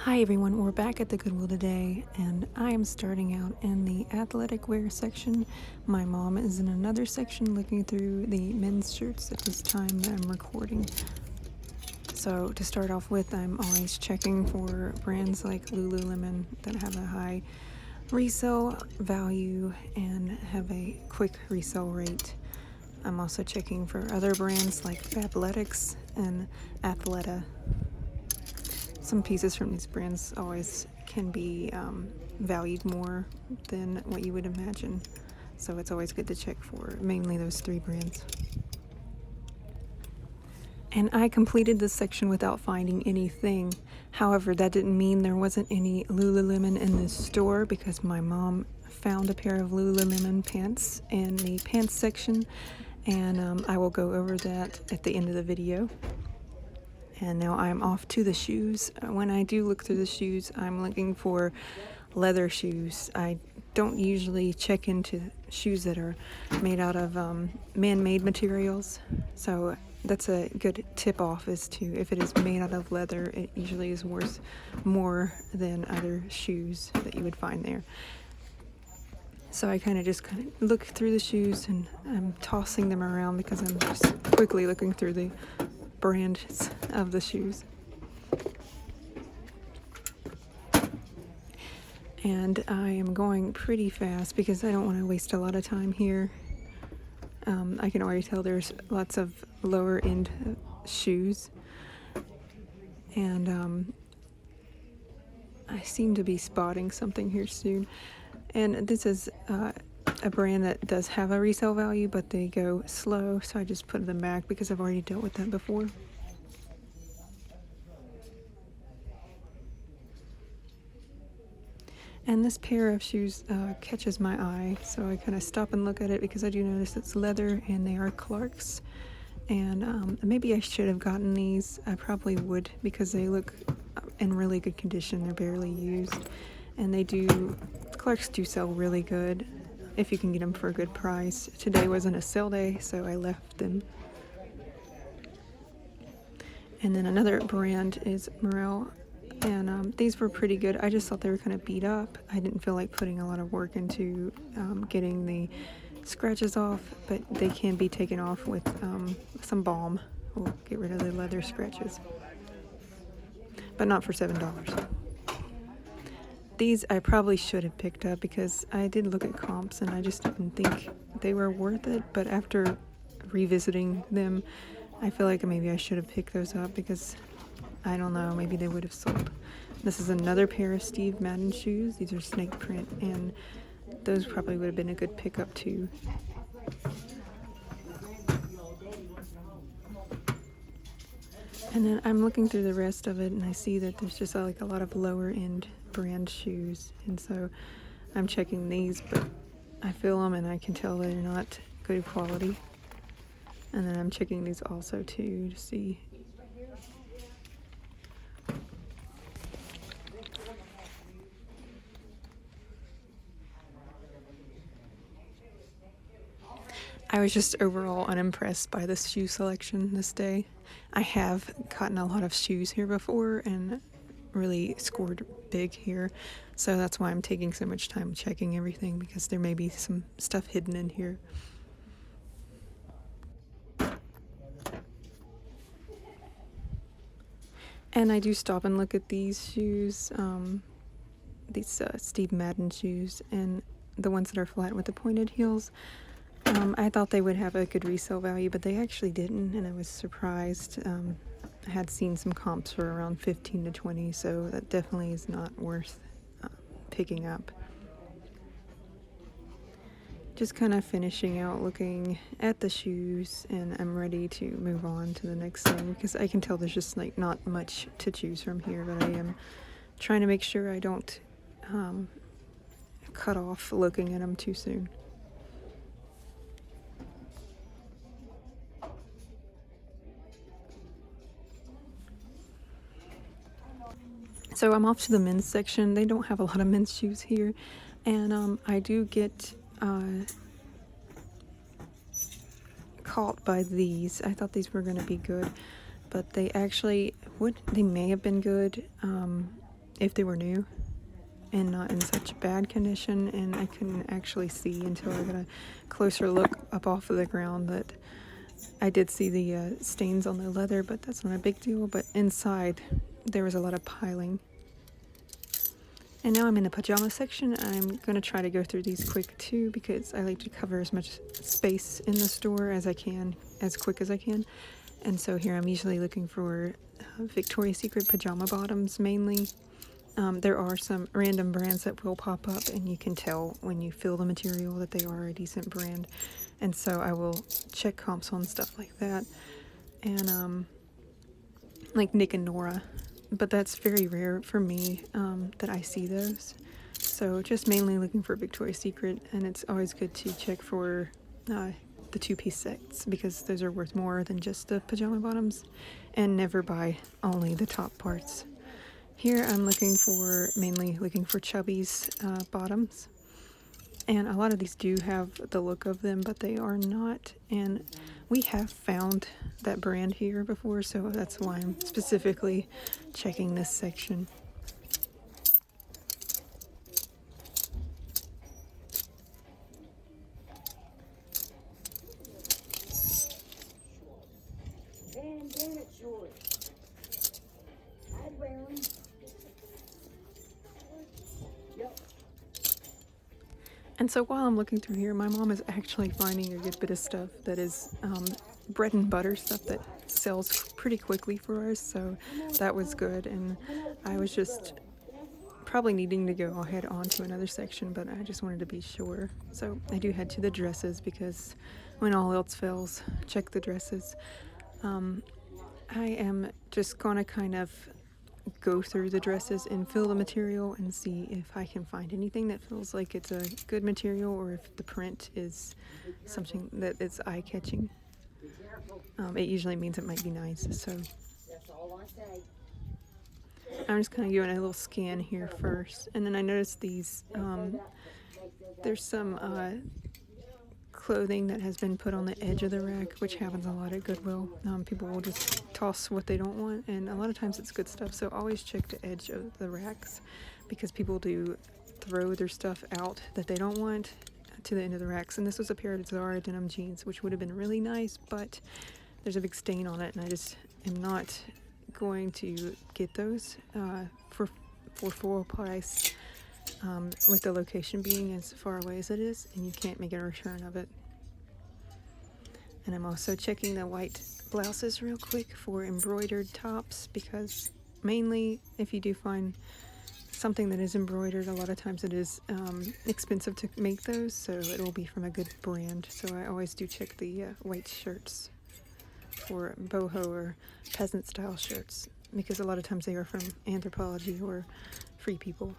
Hi everyone, we're back at the Goodwill today, and I am starting out in the athletic wear section. My mom is in another section looking through the men's shirts at this time that I'm recording. So to start off with, I'm always checking for brands like Lululemon that have a high resale value and have a quick resale rate. I'm also checking for other brands like Fabletics and Athleta. Some pieces from these brands always can be valued more than what you would imagine. So it's always good to check for mainly those three brands. And I completed this section without finding anything. However, that didn't mean there wasn't any Lululemon in this store, because my mom found a pair of Lululemon pants in the pants section, and I will go over that at the end of the video. And now I'm off to the shoes. When I do look through the shoes, I'm looking for leather shoes. I don't usually check into shoes that are made out of man-made materials. So that's a good tip off, is to, if it is made out of leather, it usually is worth more than other shoes that you would find there. So I kind of look through the shoes, and I'm tossing them around because I'm just quickly looking through the brands of the shoes. And I am going pretty fast because I don't want to waste a lot of time here. I can already tell there's lots of lower end shoes, and I seem to be spotting something here soon. And this is a brand that does have a resale value, but they go slow, so I just put them back because I've already dealt with that before. And this pair of shoes catches my eye, so I kind of stop and look at it because I do notice it's leather and they are Clarks. And maybe I should have gotten these. I probably would, because they look in really good condition. They're barely used, and Clarks do sell really good if you can get them for a good price. Today wasn't a sale day, so I left them. And then another brand is Morel, and these were pretty good. I just thought they were kind of beat up. I didn't feel like putting a lot of work into getting the scratches off, but they can be taken off with some balm. We'll get rid of the leather scratches, but not for $7. These I probably should have picked up because I did look at comps and I just didn't think they were worth it. But after revisiting them, I feel like maybe I should have picked those up because, I don't know, maybe they would have sold. This is another pair of Steve Madden shoes. These are snake print, and those probably would have been a good pickup too. And then I'm looking through the rest of it, and I see that there's just like a lot of lower end brand shoes, and so I'm checking these, but I feel them and I can tell they're not good quality. And then I'm checking these also too to see. I was just overall unimpressed by this shoe selection this day. I have gotten a lot of shoes here before and really scored big here, so that's why I'm taking so much time checking everything, because there may be some stuff hidden in here. And I do stop and look at these shoes, these Steve Madden shoes, and the ones that are flat with the pointed heels. I thought they would have a good resale value, but they actually didn't, and I was surprised. I had seen some comps for around 15 to 20, so that definitely is not worth picking up. Just kind of finishing out looking at the shoes, and I'm ready to move on to the next thing because I can tell there's just like not much to choose from here, but I am trying to make sure I don't cut off looking at them too soon. So I'm off to the men's section. They don't have a lot of men's shoes here, and I do get caught by these. I thought these were going to be good, but they actually they may have been good. if they were new and not in such bad condition, and I couldn't actually see until I got a closer look up off of the ground that I did see the stains on the leather, but that's not a big deal. But inside there was a lot of piling. And now I'm in the pajama section. I'm going to try to go through these quick too, because I like to cover as much space in the store as I can, as quick as I can. And so here I'm usually looking for Victoria's Secret pajama bottoms mainly. There are some random brands that will pop up, and you can tell when you feel the material that they are a decent brand. And so I will check comps on stuff like that. And like Nick and Nora. But that's very rare for me that I see those. So just mainly looking for Victoria's Secret, and it's always good to check for the two-piece sets, because those are worth more than just the pajama bottoms, and never buy only the top parts. Here I'm mainly looking for Chubby's bottoms, and a lot of these do have the look of them, but they are not, and we have found that brand here before, so that's why I'm specifically checking this section. And so while I'm looking through here, my mom is actually finding a good bit of stuff that is bread and butter stuff that sells pretty quickly for us, so that was good. And I was just probably needing to go ahead on to another section, but I just wanted to be sure. So I do head to the dresses, because when all else fails, check the dresses. I am just gonna kind of go through the dresses and feel the material and see if I can find anything that feels like it's a good material, or if the print is something that is eye-catching. It usually means it might be nice, so I'm just kind of giving a little scan here first. And then I noticed these, there's some clothing that has been put on the edge of the rack, which happens a lot at Goodwill. People will just toss what they don't want, and a lot of times it's good stuff, so always check the edge of the racks, because people do throw their stuff out that they don't want to the end of the racks. And this was a pair of Zara denim jeans, which would have been really nice, but there's a big stain on it, and I just am not going to get those for full price, with the location being as far away as it is, and you can't make a return of it. And I'm also checking the white blouses real quick for embroidered tops, because mainly if you do find something that is embroidered, a lot of times it is expensive to make those, so it will be from a good brand. So I always do check the white shirts for boho or peasant style shirts, because a lot of times they are from Anthropologie or Free People.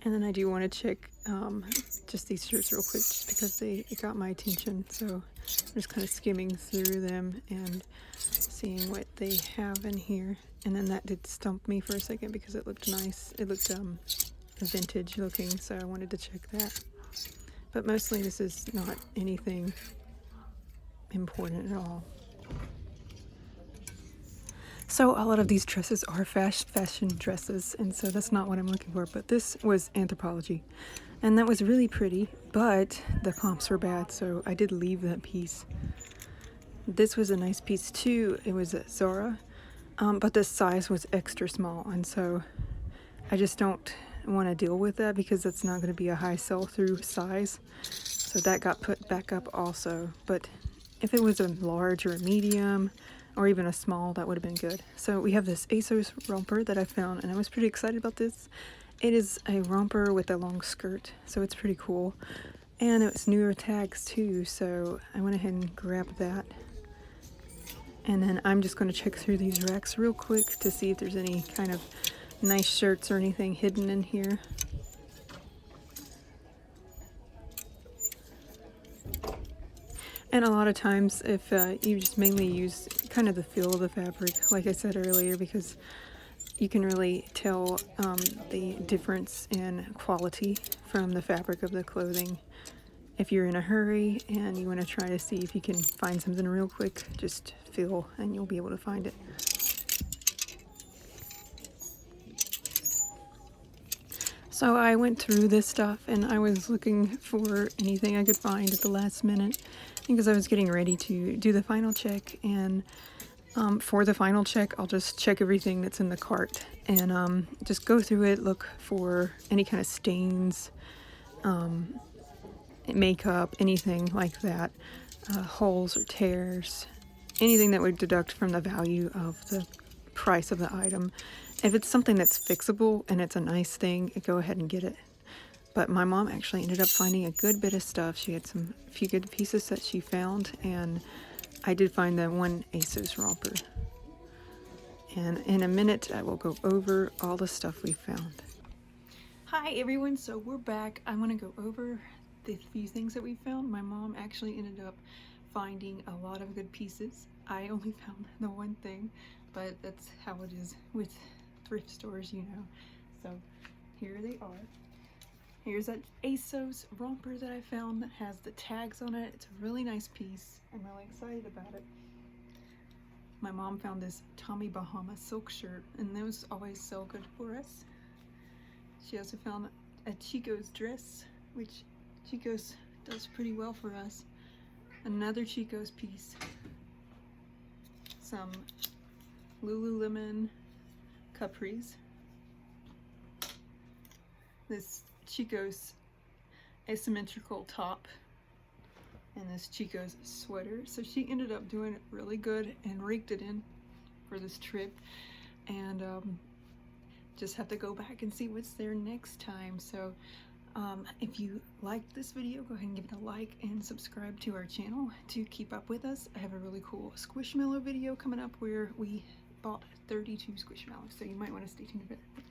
And then I do want to check just these shirts real quick, just because it got my attention. So I'm just kind of skimming through them and seeing what they have in here. And then that did stump me for a second, because it looked nice. It looked vintage looking, so I wanted to check that. But mostly this is not anything important at all. So a lot of these dresses are fashion dresses, and so that's not what I'm looking for. But this was Anthropologie, and that was really pretty, but the comps were bad, so I did leave that piece. This was a nice piece too. It was at Zara, but the size was extra small, and so I just don't want to deal with that, because that's not going to be a high sell-through size. So that got put back up also. But if it was a large or a medium, or even a small, that would have been good. So we have this ASOS romper that I found, and I was pretty excited about this. It is a romper with a long skirt, so it's pretty cool. And it's newer tags too, so I went ahead and grabbed that. And then I'm just going to check through these racks real quick to see if there's any kind of nice shirts or anything hidden in here. And a lot of times, if you just mainly use kind of the feel of the fabric, like I said earlier, because you can really tell the difference in quality from the fabric of the clothing if you're in a hurry and you want to try to see if you can find something real quick, just feel and you'll be able to find it. So I went through this stuff and I was looking for anything I could find at the last minute because I was getting ready to do the final check. And for the final check, I'll just check everything that's in the cart and just go through it, look for any kind of stains, makeup, anything like that, holes or tears, anything that would deduct from the value of the price of the item. If it's something that's fixable and it's a nice thing, go ahead and get it. But my mom actually ended up finding a good bit of stuff. She had a few good pieces that she found, and I did find the one ASOS romper. And in a minute, I will go over all the stuff we found. Hi everyone, so we're back. I'm gonna go over the few things that we found. My mom actually ended up finding a lot of good pieces. I only found the one thing, but that's how it is with thrift stores, you know. So here they are. Here's that ASOS romper that I found that has the tags on it. It's a really nice piece. I'm really excited about it. My mom found this Tommy Bahama silk shirt, and those always sell good for us. She also found a Chico's dress, which Chico's does pretty well for us. Another Chico's piece. Some Lululemon capris. This Chico's asymmetrical top. And this Chico's sweater. So she ended up doing it really good and raked it in for this trip. And just have to go back and see what's there next time. So if you liked this video, go ahead and give it a like and subscribe to our channel to keep up with us. I have a really cool Squishmallow video coming up where we bought 32 Squishmallows, so you might want to stay tuned for that.